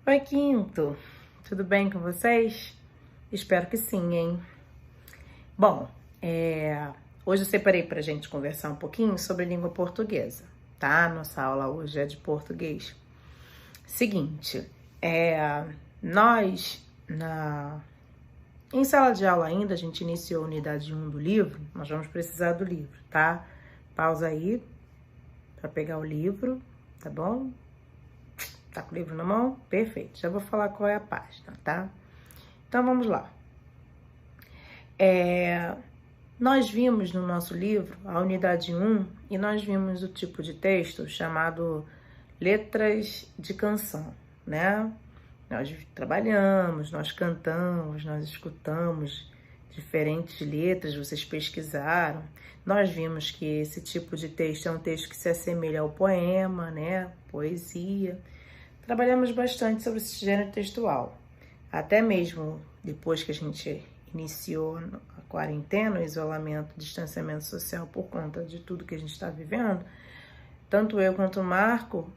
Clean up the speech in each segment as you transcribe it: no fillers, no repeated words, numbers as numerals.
Oi, Quinto. Tudo bem com vocês? Espero que sim, hein? Bom, hoje eu separei para a gente conversar um pouquinho sobre língua portuguesa, tá? Nossa aula hoje é de português. Seguinte, nós, em sala de aula ainda, a gente iniciou a unidade 1 do livro, nós vamos precisar do livro, tá? Pausa aí para pegar o livro, tá bom? Tá com o livro na mão? Perfeito. Já vou falar qual é a página, tá? Então, vamos lá. Nós vimos no nosso livro, a unidade 1, e nós vimos o tipo de texto chamado letras de canção, né? Nós trabalhamos, nós cantamos, nós escutamos diferentes letras, vocês pesquisaram. Nós vimos que esse tipo de texto é um texto que se assemelha ao poema, né? Poesia. Trabalhamos bastante sobre esse gênero textual. Até mesmo depois que a gente iniciou a quarentena, o isolamento, o distanciamento social por conta de tudo que a gente está vivendo, tanto eu quanto o Marco,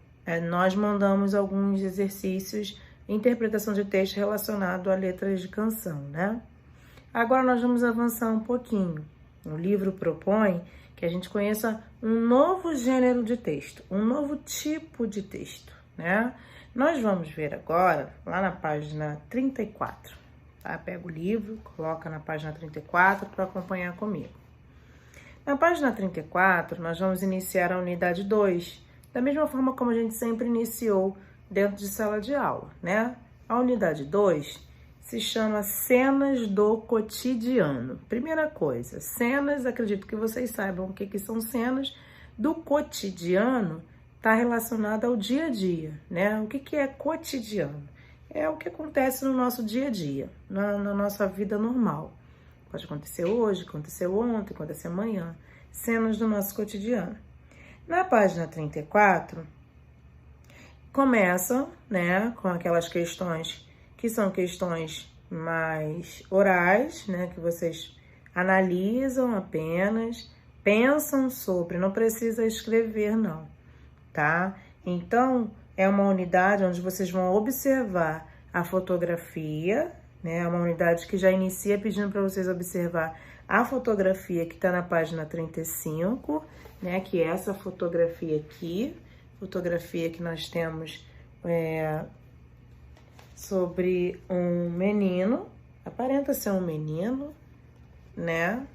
nós mandamos alguns exercícios de interpretação de texto relacionado a letras de canção, né? Agora nós vamos avançar um pouquinho. O livro propõe que a gente conheça um novo gênero de texto, um novo tipo de texto, né? Nós vamos ver agora, lá na página 34, tá? Pega o livro, coloca na página 34 para acompanhar comigo. Na página 34, nós vamos iniciar a unidade 2, da mesma forma como a gente sempre iniciou dentro de sala de aula, né? A unidade 2 se chama Cenas do Cotidiano. Primeira coisa, cenas, acredito que vocês saibam o que são cenas do cotidiano. Está relacionada ao dia a dia, né? O que é cotidiano? É o que acontece no nosso dia a dia, na nossa vida normal. Pode acontecer hoje, aconteceu ontem, aconteceu amanhã. Cenas do nosso cotidiano. Na página 34, começam, né, com aquelas questões que são questões mais orais, né, que vocês analisam apenas, pensam sobre, não precisa escrever, não. Tá? Então, é uma unidade onde vocês vão observar a fotografia, né? É uma unidade que já inicia pedindo para vocês observar a fotografia que está na página 35, né? Que é essa fotografia aqui, fotografia que nós temos sobre um menino, aparenta ser um menino, né?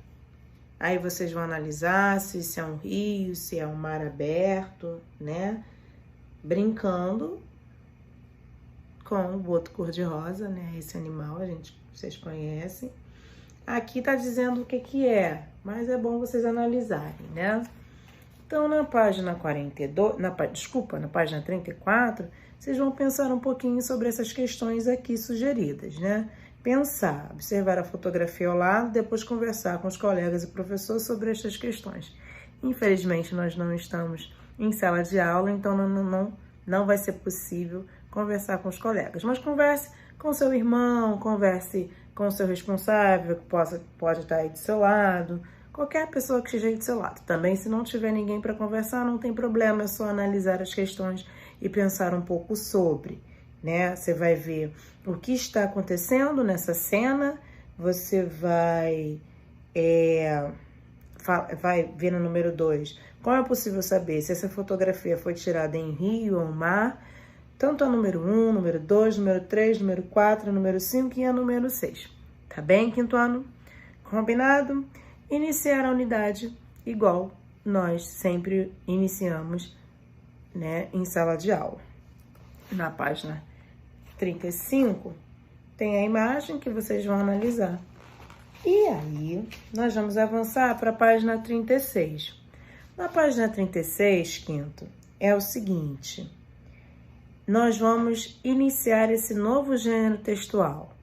Aí vocês vão analisar se isso é um rio, se é um mar aberto, né? Brincando com o boto cor-de-rosa, né? Esse animal, vocês conhecem. Aqui tá dizendo o que é, mas é bom vocês analisarem, né? Então, na página 42, na página 34, vocês vão pensar um pouquinho sobre essas questões aqui sugeridas, né? Pensar, observar a fotografia ao lado, depois conversar com os colegas e professores sobre estas questões. Infelizmente, nós não estamos em sala de aula, então não vai ser possível conversar com os colegas. Mas converse com seu irmão, converse com o seu responsável, que pode estar aí do seu lado, qualquer pessoa que esteja aí do seu lado. Também, se não tiver ninguém para conversar, não tem problema, é só analisar as questões e pensar um pouco sobre, né? Você vai ver o que está acontecendo nessa cena, você vai ver no número 2, como é possível saber se essa fotografia foi tirada em rio ou mar, tanto a número 1, número 2, número 3, número 4, número 5 e a número 6. Tá bem, quinto ano? Combinado? Iniciar a unidade igual nós sempre iniciamos, né, em sala de aula. Na página 35, tem a imagem que vocês vão analisar. E aí, nós vamos avançar para a página 36. Na página 36, quinto, é o seguinte: nós vamos iniciar esse novo gênero textual.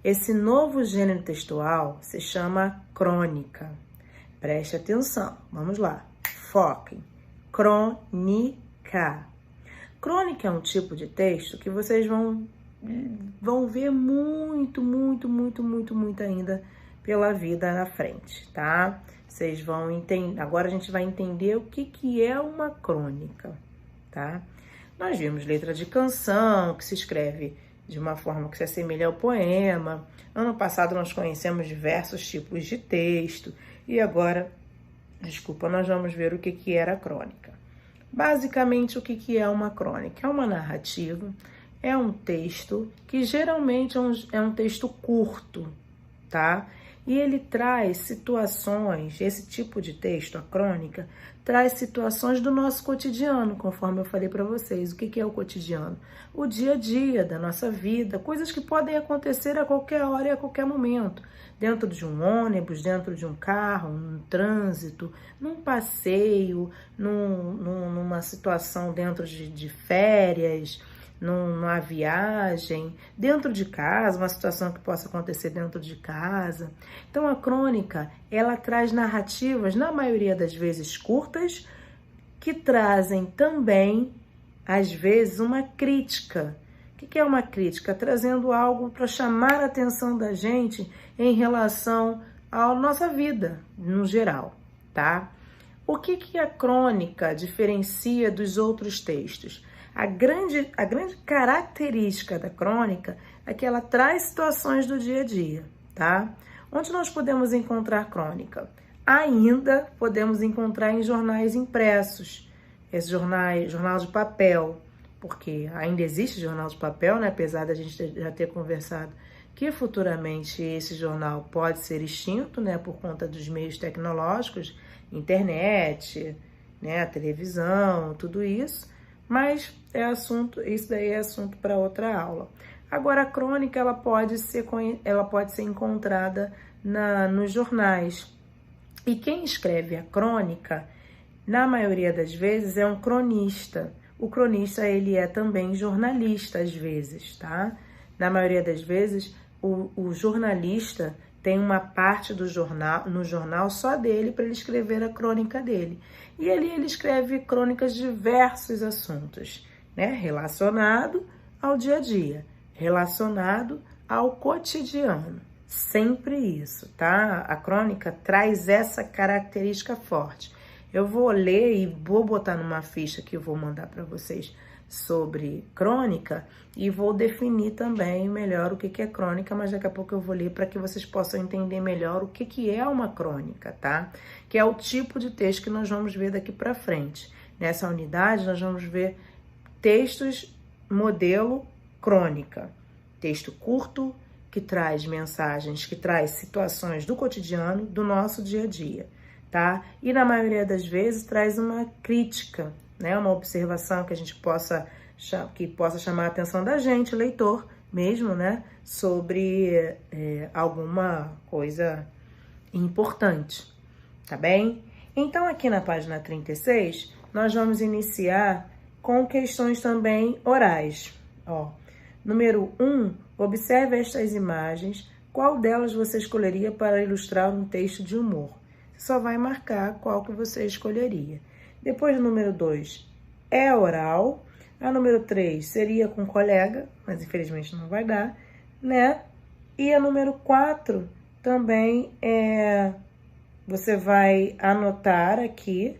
Esse novo gênero textual se chama crônica. Preste atenção, vamos lá, foquem. Crônica. Crônica é um tipo de texto que vocês vão ver muito ainda pela vida na frente, tá? Vocês vão entender. Agora a gente vai entender o que é uma crônica, tá? Nós vimos letra de canção, que se escreve de uma forma que se assemelha ao poema. Ano passado nós conhecemos diversos tipos de texto e agora, nós vamos ver o que era a crônica. Basicamente, o que é uma crônica? É uma narrativa, é um texto que geralmente é um texto curto, tá? E ele traz situações, esse tipo de texto, a crônica, traz situações do nosso cotidiano, conforme eu falei para vocês. O que é o cotidiano? O dia a dia da nossa vida, coisas que podem acontecer a qualquer hora e a qualquer momento. Dentro de um ônibus, dentro de um carro, num trânsito, num passeio, numa situação dentro de férias, numa viagem, dentro de casa, uma situação que possa acontecer dentro de casa. Então a crônica, ela traz narrativas, na maioria das vezes curtas, que trazem também, às vezes, uma crítica. O que é uma crítica? Trazendo algo para chamar a atenção da gente em relação à nossa vida, no geral, tá? O que a crônica diferencia dos outros textos? A grande característica da crônica é que ela traz situações do dia a dia, tá? Onde nós podemos encontrar crônica? Ainda podemos encontrar em jornais impressos, esse jornal de papel, porque ainda existe jornal de papel, né? Apesar da gente já ter conversado que futuramente esse jornal pode ser extinto, né? Por conta dos meios tecnológicos, internet, né? A televisão, tudo isso. Mas isso daí é assunto para outra aula. Agora, a crônica ela pode ser encontrada nos jornais. E quem escreve a crônica, na maioria das vezes, é um cronista. O cronista, ele é também jornalista, às vezes, tá? Na maioria das vezes, o jornalista tem uma parte no jornal só dele para ele escrever a crônica dele. E ali ele escreve crônicas de diversos assuntos, né? Relacionado ao dia a dia, relacionado ao cotidiano. Sempre isso, tá? A crônica traz essa característica forte. Eu vou ler e vou botar numa ficha que eu vou mandar para vocês sobre crônica e vou definir também melhor o que é crônica, mas daqui a pouco eu vou ler para que vocês possam entender melhor o que é uma crônica, tá? Que é o tipo de texto que nós vamos ver daqui para frente. Nessa unidade nós vamos ver textos modelo crônica, texto curto que traz mensagens, que traz situações do cotidiano, do nosso dia a dia, tá? E na maioria das vezes traz uma crítica, né, uma observação que a gente possa chamar a atenção da gente, leitor mesmo, né, sobre alguma coisa importante, tá bem? Então, aqui na página 36, nós vamos iniciar com questões também orais. Ó, número 1, observe estas imagens, qual delas você escolheria para ilustrar um texto de humor? Você só vai marcar qual que você escolheria. Depois do número 2, é oral. A número 3 seria com colega, mas infelizmente não vai dar, né? E a número 4 também você vai anotar aqui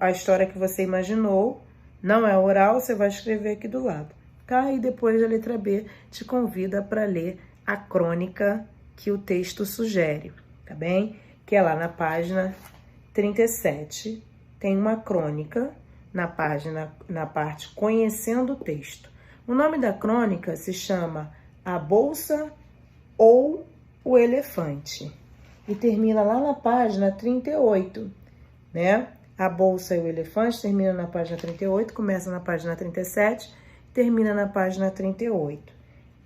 a história que você imaginou. Não é oral, você vai escrever aqui do lado, tá? E depois a letra B te convida para ler a crônica que o texto sugere, tá bem? Que é lá na página 37. Tem uma crônica na parte Conhecendo o Texto. O nome da crônica se chama A Bolsa ou o Elefante. E termina lá na página 38, né? A Bolsa e o Elefante termina na página 38, começa na página 37, termina na página 38.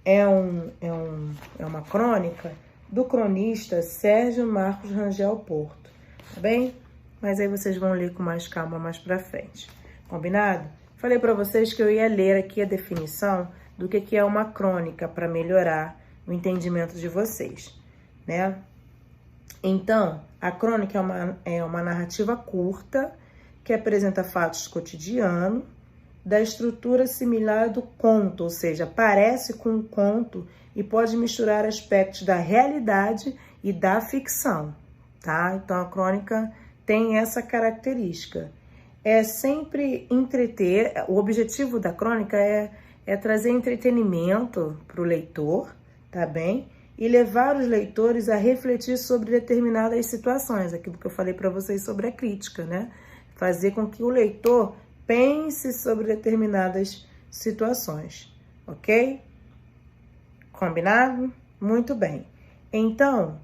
É uma crônica do cronista Sérgio Marcos Rangel Porto, tá bem? Mas aí vocês vão ler com mais calma mais pra frente. Combinado? Falei pra vocês que eu ia ler aqui a definição do que é uma crônica para melhorar o entendimento de vocês, né? Então, a crônica é uma narrativa curta que apresenta fatos cotidianos da estrutura similar do conto, ou seja, parece com um conto e pode misturar aspectos da realidade e da ficção, tá? Então, a crônica tem essa característica. é sempre entreter. O objetivo da crônica é trazer entretenimento para o leitor, tá bem? E levar os leitores a refletir sobre determinadas situações, aquilo que eu falei para vocês sobre a crítica, né? Fazer com que o leitor pense sobre determinadas situações, ok? Combinado? Muito bem. Então,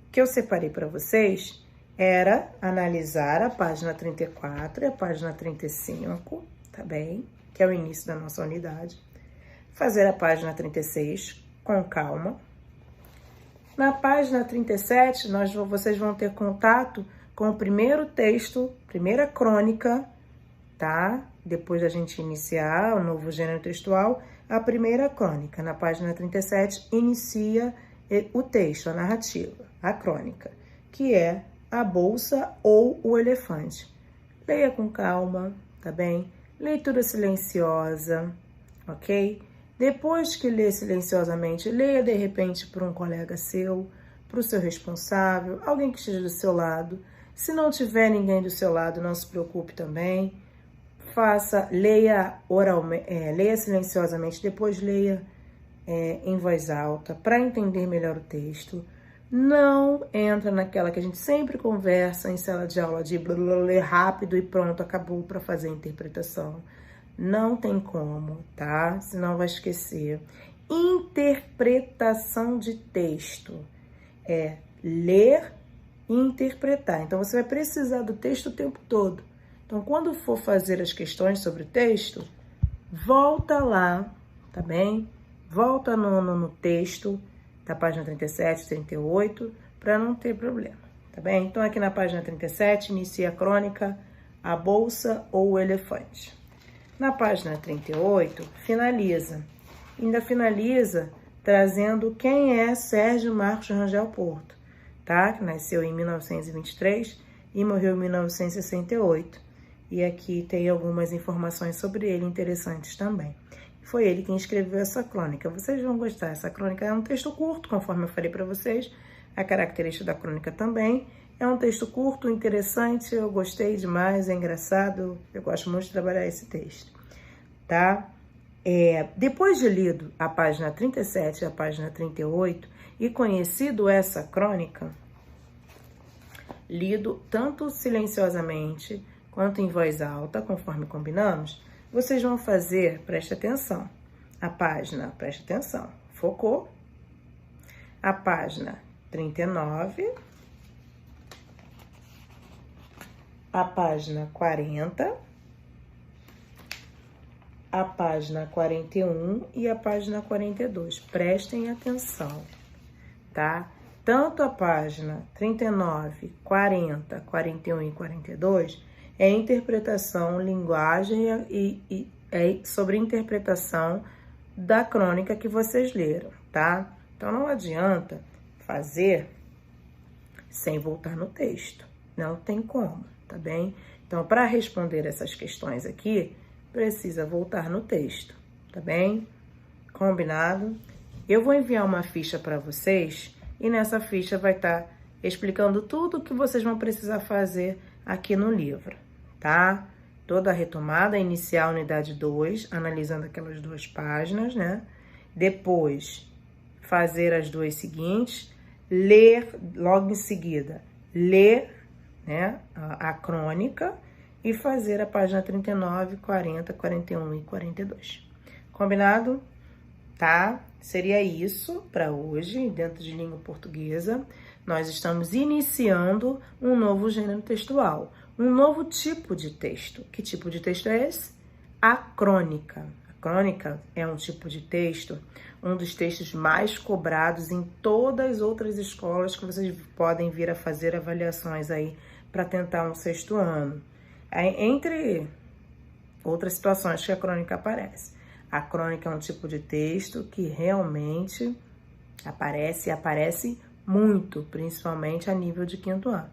o que eu separei para vocês era analisar a página 34 e a página 35, tá bem? Que é o início da nossa unidade. Fazer a página 36 com calma. Na página 37, vocês vão ter contato com o primeiro texto, primeira crônica, tá? Depois da gente iniciar o novo gênero textual, a primeira crônica. Na página 37, inicia o texto, a narrativa, a crônica, que é a bolsa ou o elefante. Leia com calma, tá bem? Leitura silenciosa, ok? Depois que lê silenciosamente, leia de repente para um colega seu, para o seu responsável, alguém que esteja do seu lado. Se não tiver ninguém do seu lado, não se preocupe também. Leia leia silenciosamente, depois leia em voz alta para entender melhor o texto. Não entra naquela que a gente sempre conversa em sala de aula de ler rápido e pronto, acabou para fazer a interpretação. Não tem como, tá? Senão vai esquecer. Interpretação de texto é ler e interpretar. Então, você vai precisar do texto o tempo todo. Então, quando for fazer as questões sobre o texto, volta lá, tá bem? Volta no texto da página 37, 38, para não ter problema, tá bem? Então, aqui na página 37, inicia a crônica, a bolsa ou o elefante. Na página 38, finaliza. Ainda finaliza trazendo quem é Sérgio Marcos Rangel Porto, tá? Que nasceu em 1923 e morreu em 1968. E aqui tem algumas informações sobre ele interessantes também. Foi ele quem escreveu essa crônica. Vocês vão gostar. Essa crônica é um texto curto, conforme eu falei para vocês. A característica da crônica também. É um texto curto, interessante, eu gostei demais, é engraçado. Eu gosto muito de trabalhar esse texto, tá? Depois de lido a página 37 e a página 38 e conhecido essa crônica, lido tanto silenciosamente quanto em voz alta, conforme combinamos, vocês vão fazer, preste atenção, a página, preste atenção, focou, a página 39, a página 40, a página 41 e a página 42. Prestem atenção, tá? Tanto a página 39, 40, 41 e 42 é interpretação, linguagem e sobre interpretação da crônica que vocês leram, tá? Então, não adianta fazer sem voltar no texto. Não tem como, tá bem? Então, para responder essas questões aqui, precisa voltar no texto, tá bem? Combinado? Eu vou enviar uma ficha para vocês e nessa ficha vai estar explicando tudo o que vocês vão precisar fazer aqui no livro, tá? Toda a retomada, iniciar a unidade 2, analisando aquelas 2 páginas, né? Depois, fazer as 2 seguintes, ler logo em seguida, ler, né, a crônica e fazer a página 39, 40, 41 e 42. Combinado? Tá? Seria isso para hoje, dentro de língua portuguesa. Nós estamos iniciando um novo gênero textual, um novo tipo de texto. Que tipo de texto é esse? A crônica. A crônica é um tipo de texto, um dos textos mais cobrados em todas as outras escolas que vocês podem vir a fazer avaliações aí para tentar um 6º ano. Entre outras situações que a crônica aparece. A crônica é um tipo de texto que realmente aparece muito, principalmente a nível de 5º ano,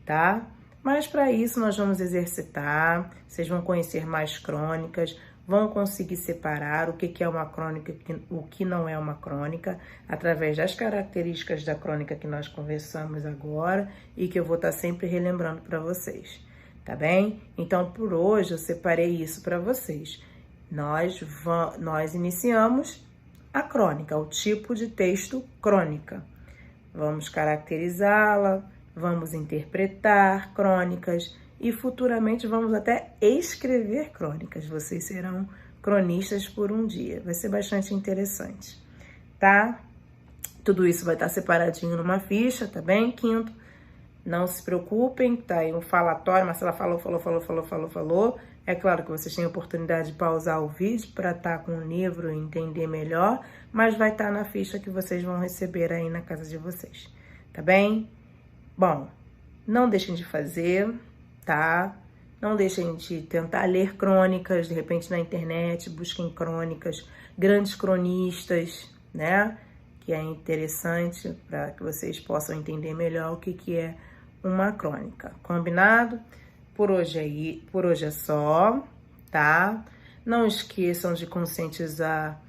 tá? Mas para isso nós vamos exercitar, vocês vão conhecer mais crônicas, vão conseguir separar o que é uma crônica e o que não é uma crônica, através das características da crônica que nós conversamos agora e que eu vou estar sempre relembrando para vocês. tá bem? Então, por hoje, eu separei isso para vocês. Nós iniciamos a crônica, o tipo de texto crônica. Vamos caracterizá-la, vamos interpretar crônicas e futuramente vamos até escrever crônicas. Vocês serão cronistas por um dia. Vai ser bastante interessante, tá? Tudo isso vai estar separadinho numa ficha, tá bem? Quinto, não se preocupem, tá aí um falatório, Marcela falou. É claro que vocês têm a oportunidade de pausar o vídeo para estar com o livro e entender melhor, mas vai estar na ficha que vocês vão receber aí na casa de vocês, tá bem? Bom, não deixem de fazer, tá? Não deixem de tentar ler crônicas, de repente na internet, busquem crônicas, grandes cronistas, né? Que é interessante para que vocês possam entender melhor o que é uma crônica. Combinado? Por hoje é só, tá? Não esqueçam de conscientizar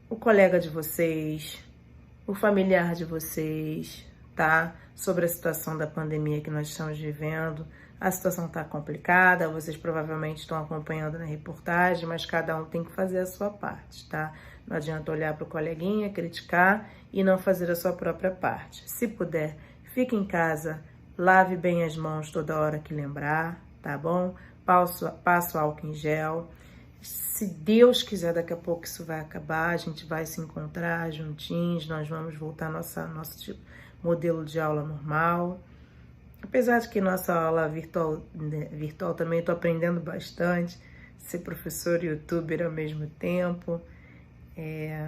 o colega de vocês, o familiar de vocês, tá? Sobre a situação da pandemia que nós estamos vivendo. A situação tá complicada, vocês provavelmente estão acompanhando na reportagem, mas cada um tem que fazer a sua parte, tá? Não adianta olhar para o coleguinha, criticar e não fazer a sua própria parte. Se puder, fique em casa, lave bem as mãos toda hora que lembrar, tá bom? Passo álcool em gel. Se Deus quiser, daqui a pouco isso vai acabar, a gente vai se encontrar juntinhos, nós vamos voltar ao nosso modelo de aula normal. Apesar de que nossa aula virtual também estou aprendendo bastante, ser professor e youtuber ao mesmo tempo,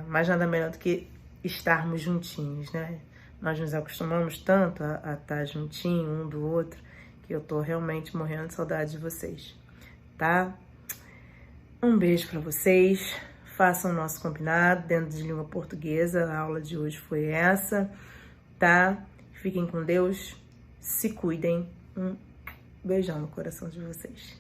mas nada melhor do que estarmos juntinhos, né? Nós nos acostumamos tanto a estar juntinho um do outro, que eu tô realmente morrendo de saudade de vocês, tá? Um beijo para vocês, façam o nosso combinado dentro de língua portuguesa, a aula de hoje foi essa, tá? Fiquem com Deus, se cuidem, um beijão no coração de vocês.